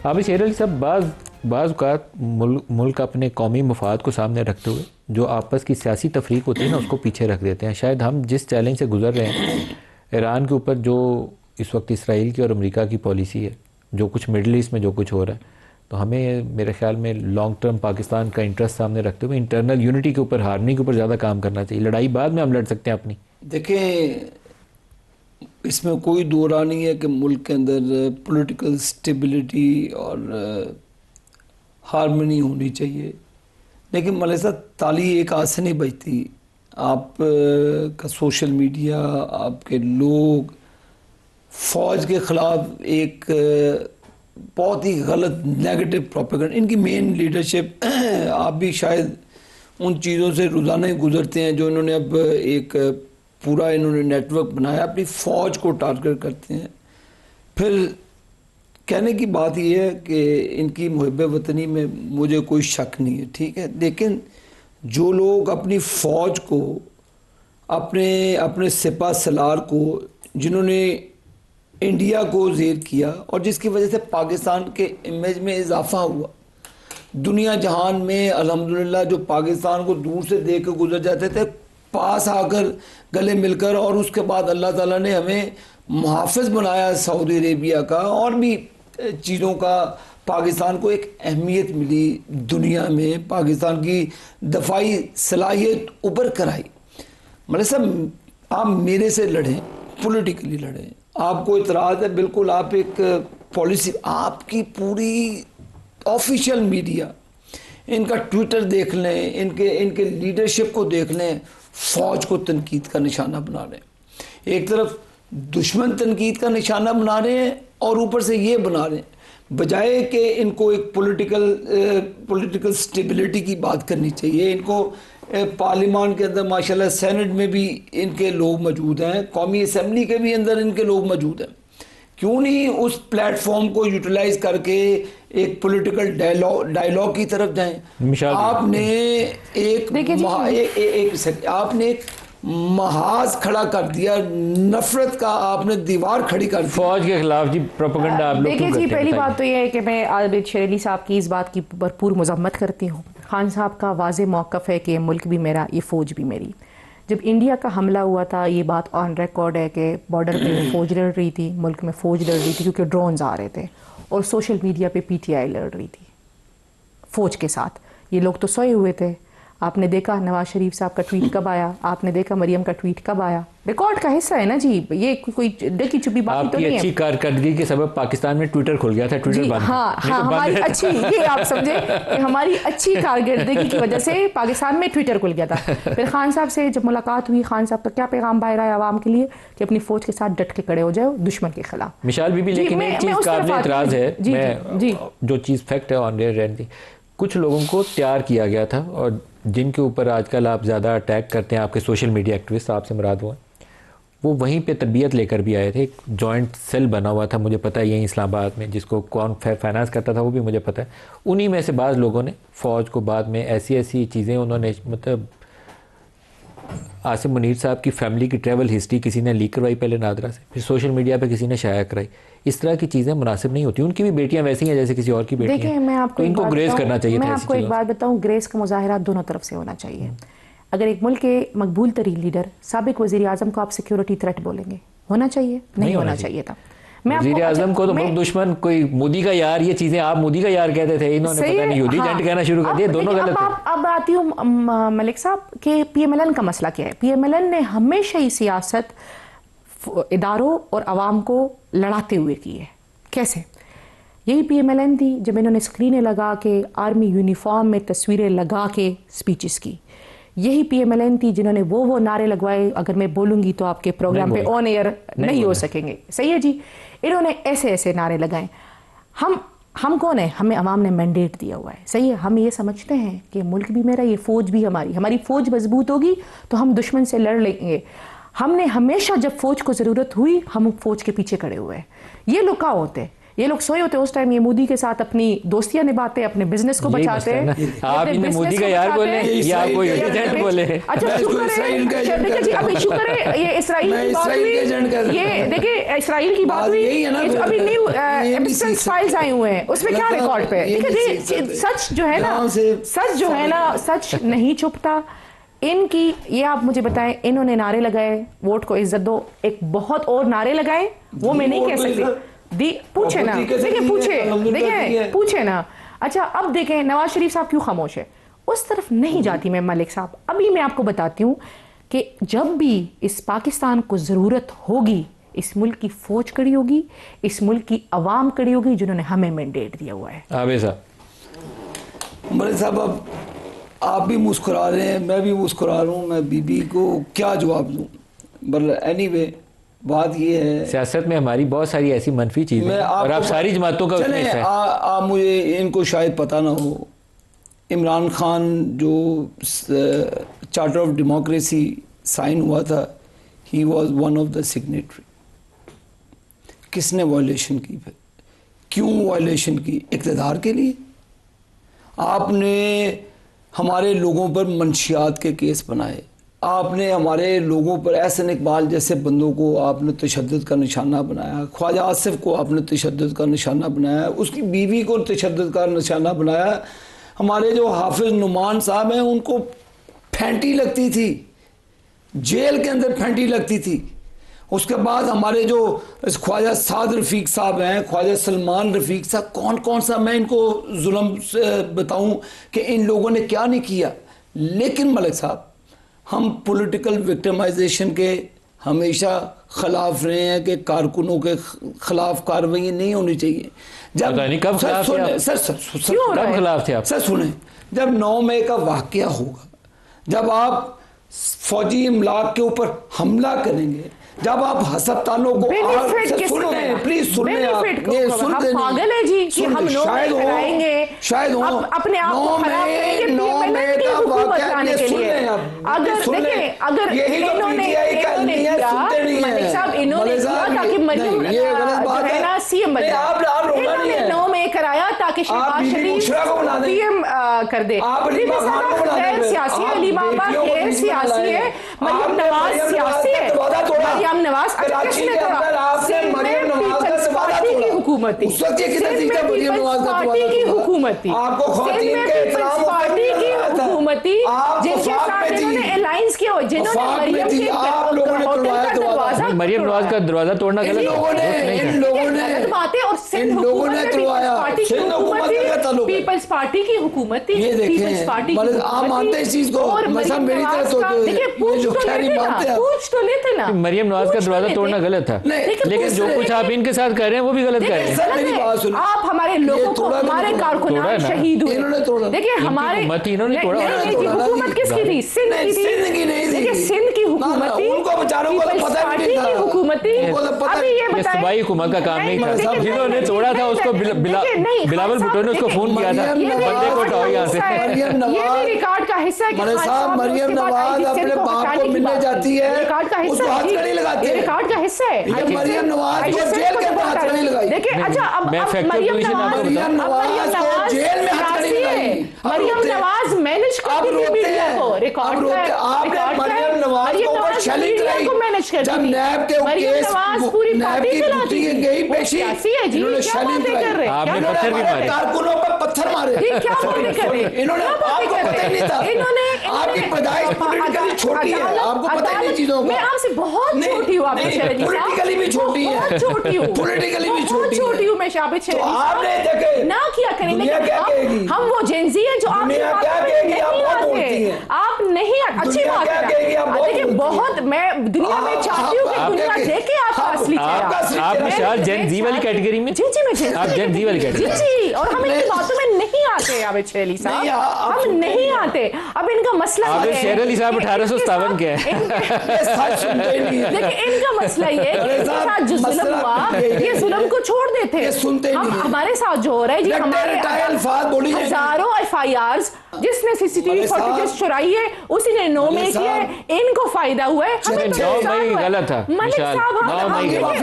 आप शेर अली साहब, बाज़ औक़ात मुल्क अपने कौमी मफाद को सामने रखते हुए जो आपस की सियासी तफरीक होती है ना, उसको पीछे रख देते हैं। शायद हम जिस चैलेंज से गुजर रहे हैं, ईरान के ऊपर जो इस वक्त इसराइल की और अमेरिका की पॉलिसी है, जो कुछ मिडल ईस्ट में जो कुछ हो रहा है, तो हमें मेरे ख्याल में लॉन्ग टर्म पाकिस्तान का इंटरेस्ट सामने रखते हुए इंटरनल यूनिटी के ऊपर, हार्मनी के ऊपर ज़्यादा काम करना चाहिए। लड़ाई बाद में हम लड़ सकते हैं अपनी। देखें, इसमें कोई दो राय नहीं है कि मुल्क के अंदर पॉलिटिकल स्टेबिलिटी और हारमोनी होनी चाहिए, लेकिन मौलवी साहब ताली एक हाथ से नहीं बजती। आप का सोशल मीडिया, आपके लोग फ़ौज के ख़िलाफ़ एक बहुत ही गलत नेगेटिव प्रोपेगेंडा, इनकी मेन लीडरशिप आप भी शायद उन चीज़ों से रोज़ाना ही गुजरते हैं जो इन्होंने अब एक पूरा इन्होंने नेटवर्क बनाया, अपनी फ़ौज को टारगेट करते हैं। फिर कहने की बात यह है कि इनकी मुहब्बे वतनी में मुझे कोई शक नहीं है, ठीक है, लेकिन जो लोग अपनी फ़ौज को, अपने सिपा सलार को, जिन्होंने इंडिया को ज़ेर किया और जिसकी वजह से पाकिस्तान के इमेज में इजाफा हुआ, दुनिया जहान में अल्हम्दुलिल्लाह जो पाकिस्तान को दूर से देख कर गुजर जाते थे, पास आकर गले मिलकर, और उसके बाद अल्लाह ताला ने हमें मुहाफ़िज़ बनाया सऊदी अरेबिया का, और भी चीज़ों का पाकिस्तान को एक अहमियत मिली दुनिया में, पाकिस्तान की दफाई सलाहियत उभर कर आई। मतलब सब आप मेरे से लड़ें, पॉलिटिकली लड़ें, आपको इतराज़ है, बिल्कुल आप एक पॉलिसी, आपकी पूरी ऑफिशियल मीडिया, इनका ट्विटर देख लें, इनके लीडरशिप को देख लें, फ़ौज को तनकीद का निशाना बना रहे हैं। एक तरफ दुश्मन तनकीद का निशाना बना रहे हैं और ऊपर से ये बना रहे हैं, बजाय कि इनको एक पॉलिटिकल स्टेबिलिटी की बात करनी चाहिए। इनको पार्लियामान के अंदर माशाल्लाह सेनेट में भी इनके लोग मौजूद हैं, कौमी असम्बली के भी अंदर इनके लोग मौजूद हैं, क्यों नहीं उस प्लेटफॉर्म को यूटिलाइज करके एक पॉलिटिकल डायलॉग की तरफ जाएं। आपने आपने एक महाज खड़ा कर दिया, नफरत का आपने दीवार खड़ी कर दी फौज के खिलाफ जी, प्रोपेगेंडा आप लोग देखिए जी, पहली बात तो यह है कि मैं आबिद शेर अली साहब की इस बात की भरपूर मजम्मत करती हूँ। खान साहब का वाज़े मौक़िफ़ है कि ये मुल्क भी मेरा, ये फ़ौज भी मेरी। जब इंडिया का हमला हुआ था, ये बात ऑन रिकॉर्ड है कि बॉर्डर पे फ़ौज लड़ रही थी, मुल्क में फ़ौज लड़ रही थी क्योंकि ड्रोन्स आ रहे थे, और सोशल मीडिया पे PTI लड़ रही थी फ़ौज के साथ। ये लोग तो सोए हुए थे। आपने देखा नवाज शरीफ साहब का ट्वीट कब आया, आपने देखा मरियम का ट्वीट कब आया, रिकॉर्ड का हिस्सा है ना जी, ये कोई डकी छुपी बात तो नहीं है। अच्छी कारकर्दगी के सबब पाकिस्तान में ट्विटर खुल गया था, ट्विटर बंद। हाँ, हमारी अच्छी, ये आप समझे कि हमारी अच्छी कारकर्दगी की वजह से पाकिस्तान में ट्विटर खुल गया था। फिर खान साहब से जब मुलाकात हुई, खान साहब का क्या पैगाम बाहर आया आवाम के लिए कि अपनी फ़ौज के साथ डट के खड़े हो जाओ दुश्मन के खिलाफ। मिसाल बीबी, लेकिन एक चीज़ काबिल एतराज़ है, मैं जो चीज़ फैक्ट है ऑन एयर, कुछ लोगों को तैयार किया गया था और जिनके ऊपर आजकल आप ज़्यादा अटैक करते हैं, आपके सोशल मीडिया एक्टिविस्ट, आपसे मुराद हुआ, वो वहीं पे तरबियत लेकर भी आए थे। एक जॉइंट सेल बना हुआ था, मुझे पता है यहीं इस्लामाबाद में, जिसको कौन फाइनेंस करता था वो भी मुझे पता है। उन्हीं में से बाज़ लोगों ने फ़ौज को बाद में ऐसी चीज़ें उन्होंने, मतलब आसिम मुनीर साहब की फ़ैमिली की ट्रैवल हिस्ट्री किसी ने लीक करवाई पहले नादरा से, फिर सोशल मीडिया पे किसी ने शाया कराई। इस तरह की चीज़ें मुनासिब नहीं होती। उनकी भी बेटियां वैसी हैं जैसे किसी और की बेटियां। देखिए, मैं आपको इनको ग्रेस करना चाहिए। मैं आपको एक बात बताऊं, ग्रेस का मुजाहरा दोनों तरफ से होना चाहिए। अगर एक मुल्क के मकबूल तरीन लीडर साबिक वज़ीर आज़म को आप सिक्योरिटी थ्रेट बोलेंगे, होना चाहिए? नहीं होना चाहिए था। वज़ीर आज़म को तो मुल्क दुश्मन, कोई मोदी का यार, ये चीज़ें आप मोदी का यार कहते थे, इन्होंने पता नहीं यूदी जंट कहना शुरू कर दिया। दोनों गलत है। अब आती हूँ मलिक साहब के PMLN का मसला क्या है। PMLN ने हमेशा ही सियासत इदारों और आवाम को लड़ाते हुए की है। कैसे? यही PMLN थी जब इन्होंने स्क्रीनें लगा के आर्मी यूनिफॉर्म में तस्वीरें लगा के स्पीचेस की। यही PMLN थी जिन्होंने वो नारे लगवाए, अगर मैं बोलूँगी तो आपके प्रोग्राम पे ऑन एयर नहीं हो सकेंगे। सही है जी, इन्होंने ऐसे नारे लगाए। हम कौन है? हमें अवाम ने मैंडेट दिया हुआ है। सही है, हम ये समझते हैं कि मुल्क भी मेरा, ये फ़ौज भी हमारी फ़ौज मजबूत होगी तो हम दुश्मन से लड़ लेंगे। हमने हमेशा जब फ़ौज को ज़रूरत हुई, हम फ़ौज के पीछे खड़े हुए हैं। ये लोग क्या होते हैं? ये लोग सोए होते उस टाइम, ये मोदी के साथ अपनी दोस्तियां निभाते, अपने बिजनेस को बचाते हैं। आप इन्हें मोदी का यार बोले या आप कोई एजेंट बोले? अच्छा शुक्र है जी, अभी शुक्र है ये इसराइल की बात हुई, ये देखिए इसराइल की बात हुई, अभी न्यू एपिसोड फाइल्स आए हुए हैं, उसमें क्या रिकॉर्ड पे, देखिए सच जो है ना, सच नहीं छुपता। इनकी ये आप मुझे बताएं, इन्होंने नारे लगाए वोट को इज्जत दो, एक बहुत और नारे लगाए, वो मैं नहीं कह सकती, पूछे ना, देखिए पूछे ना। अच्छा अब देखें नवाज शरीफ साहब क्यों खामोश है, उस तरफ नहीं जाती मैं मलिक साहब। अभी मैं आपको बताती हूँ कि जब भी इस पाकिस्तान को ज़रूरत होगी, इस मुल्क की फौज खड़ी होगी, इस मुल्क की अवाम खड़ी होगी, जिन्होंने हमें मैंडेट दिया हुआ है। आबिद साहब, मलिक साहब अब आप भी मुस्कुरा रहे हैं, मैं भी मुस्कुरा रहा हूँ, मैं बीबी को क्या जवाब दूँ। बट एनीवे बात ये है, सियासत में हमारी बहुत सारी ऐसी मनफी चीजें हैं और आप सारी जमातों का उसमें हिस्सा हैं। आप मुझे इनको शायद पता ना हो, इमरान खान जो चार्टर ऑफ डेमोक्रेसी साइन हुआ था, he was one of the signatory. किसने वायलेशन की फिर, क्यों वायलेशन की? इक़्तिदार के लिए। आपने हमारे लोगों पर मंशियात के केस बनाए, आपने हमारे लोगों पर एहसन इकबाल जैसे बंदों को आपने तशद्दुद का निशाना बनाया, ख्वाजा आसिफ को आपने तशद्दुद का निशाना बनाया, उसकी बीवी को तशद्दुद का निशाना बनाया। हमारे जो हाफिज नुमान साहब हैं उनको फैंटी लगती थी, जेल के अंदर फैंटी लगती थी। उसके बाद हमारे जो ख्वाजा साद रफ़ीक साहब हैं, ख्वाजा सलमान रफ़ीक साहब, कौन कौन सा मैं इनको जुल्म से बताऊं कि इन लोगों ने क्या नहीं किया। लेकिन मलिक साहब, हम पॉलिटिकल विक्टिमाइजेशन के हमेशा खिलाफ रहे हैं कि कारकुनों के खिलाफ कार्रवाई नहीं होनी चाहिए। जब कब खिलाफ थे आप? सर सुने, जब 9 मई का वाक़या होगा, जब आप फौजी इमलाक के ऊपर हमला करेंगे, जब आप अस्पतालों को प्लीज सुन ले, आप ये सुन ले, पागल है जी कि हम लोग शायद हो अपने आप को खराब करेंगे PMLN की हुकूमत लाने के लिए। अगर देखिए, अगर इन्होंने मलिक साहब इन्होंने किया ताकि मरियम जो है ना सीएम बन जाए, इन्होंने 9 मई कराया ताकि शहबाज शरीफ पीएम कर दे। खैर सियासी है, अली बाबा खैर सियासी है, मरियम नवाज सियासी है, मरियम नवाज किसने तोड़ा? पार्टी की हुकूमत थी, पार्टी की हुकूमत थी, पार्टी की हुकूमत थी, जिनके साथ इन्होंने अलायंस किया हो, जिन्होंने मरियम नवाज का दरवाजा तोड़ना गलत बातें, और सिंध पार्टी की हुकूमत थी, पीपल्स पार्टी की हुकूमत थी, पीपल्स पार्टी की हुकूमत थी। और पूछ तो लेते ना, मरियम नवाज का दरवाजा तोड़ना गलत था, लेकिन जो कुछ आप इनके साथ कर रहे हैं वो भी गलत कर रहे हैं। आप हमारे लोगों को, हमारे कारकुनान शहीद हुए, देखिए हमारे हुकूमत किसकी थी? सिंध की थी। देखिए सिंध की हुकूमत थी, पार्टी की हुकूमत थी। अभी ये बताएं, सूबाई हुकूमत का काम नहीं था, जिन्होंने तोड़ा था उसको बिलावल भुट्टो ने उसको फोन किया था, बंदे को हटाओ यहाँ से। ये भी रिकॉर्ड का हिस्सा है कि मरियम नवाज अपने बाप को मिलने जाती है, रिकॉर्ड का हिस्सा है, रिकॉर्ड का हिस्सा है। मरियम नवाज को जेल के अंदर हाथ नहीं लगाई। देखिए अच्छा, अब मरियम नवाज जेल में हाथ नहीं लगाई, मरियम नवाज मैनेज करती थी मीडिया को, रिकॉर्ड मरियम नवाज को शैलिंग कराई, जब नैब के केस पूरी पार्टी चलाती गई पेशी, इन्होंने शैलिंग कराई, आपने पत्थर भी मारे, कारकुनों पर पत्थर मारे। क्या बातें कर रहे हैं इन्होंने? आपको पता ही नहीं था, इन्होंने आपकी पैदाइश पॉलिटिकली छोटी है, आपको पता ही नहीं चीजों का। मैं आपसे बहुत छोटी हूँ, पॉलिटिकली भी छोटी है, बहुत छोटी हूँ, पॉलिटिकली भी छोटी हूँ मैं शाबित शरीफ। आपने देखे ना किया करेंगे, हम वो जेंजी हैं जो आप नहीं अच्छी बात है। देखिए बहुत मैं दुनिया में चाहती हूँ कि दुनिया देखे आपका असली चेहरा। आप शायद जेन जी वाली कैटेगरी में? जी मैं आप जेन जी वाली कैटेगरी? जी, और हम इनकी बातों में नहीं आते आबिद शेर अली साहब, हम नहीं आते। अब इनका मसला आबिद शेर अली साहब 1857 के हैं। देखिए इनका मसला ये है कि इनके साथ जो जुल्म हुआ, ये जुल्म को छोड़ देते, हम हमारे साथ जो हो रहा है जी, हमारे हजारों FIRs जिसने CCTV फुटेज चुराई है उसी ने 9 मई की है, इनको फायदा हुआ है, हमें तो 9 नुकसान मई हुआ है। गलत था मलिक विशाल, साहब, 9 मई के बाद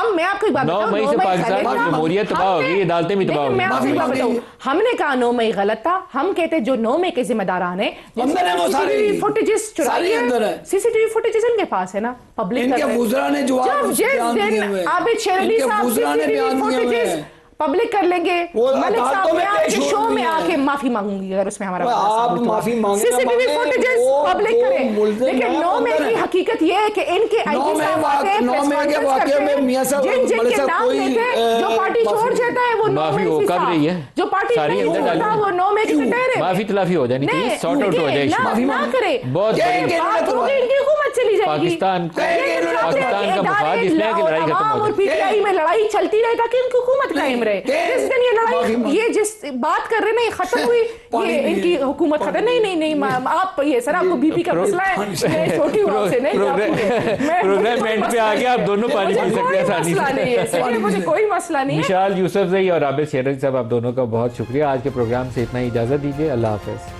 मैं आपको एक बात 9 बताऊं, मई से पाकिस्तान की जमहूरियत तबाह हो गई, अदालतें भी तबाह हो मैं गई। आपको एक बात माफी बताऊं, मांगे। हमने कहा 9 मई गलत था, हम कहते जो 9 मई के जिम्मेदारान है, अंदर है वो सारे, फुटेजेस सारे अंदर है। सीसीटीवी फुटेजेस इनके पास है ना, पब्लिक इनके वुज़रा ने जवाब बयान दिए हुए हैं। आबिद शेर अली इनके साहब वुज़रा ने सीसीटीवी बयान दिए हुए फुटेजेस हैं। पब्लिक कर लेंगे। वो मलिक अदालतों साहब में मैं आपके पेश शो हो में रही है। आके माफी मांगूंगी अगर उसमें हमारा आप माफी मांगे ना सीसीटीवी मांगे, फुटेजेस वो पब्लिक जो करें। मुल्ज़िम लेकिन है, 9 मई अंदर की है। हकीकत ये है कि इनके 9 आईजी मई साहब वाक़- आते हैं, 9 मई के प्रेस वाक़े कॉन्फ्रेंस में करते मियां साहब, हैं, जिन मलिक के साहब नाम कोई, लेते हैं, जो पार्टी माफी- छोड़ जाता है वो 9 माफी मई वो से कब साफ। रही है? जो पार्टी सारी नहीं अंदर छोड़ता डाली। वो 9 मई के क्यों? कटहरे में। माफी तलाफी हो जानी चाहिए, सॉर्ट आउट हो जाए इशू। माफी ना मांगे। करे बहुत क्या बड़ी- इनके बात तो होगी, इनकी हुकूमत चली जाएगी। पाकिस्तान का मफाद इसलिए है कि लड़ाई खत्म हो और जाए। पीटीआई में लड़ाई चलती रहे ताकि इनकी हुकूमत कायम रहे। जिस दिन ये माफी लड़ाई, मांगे। ये जिस बात कर रहे हैं ये खत्म हुई, पानी ये पिए। इनकी हुकूमत खत्म। नहीं आप ये सर आपको बीपी का मसला है, मैं छोटी हूँ आपसे नहीं प्रोग्राम एंड पे आ गया, आप दोनों पानी पी सकते हैं आसानी से। मुझे कोई मसला नहीं है। विशाल यूसुफजई और आबिद शेर अली साहब, आप दोनों का बहुत शुक्रिया। आज के प्रोग्राम से इतना ही इजाजत दीजिए, अल्लाह हाफिज।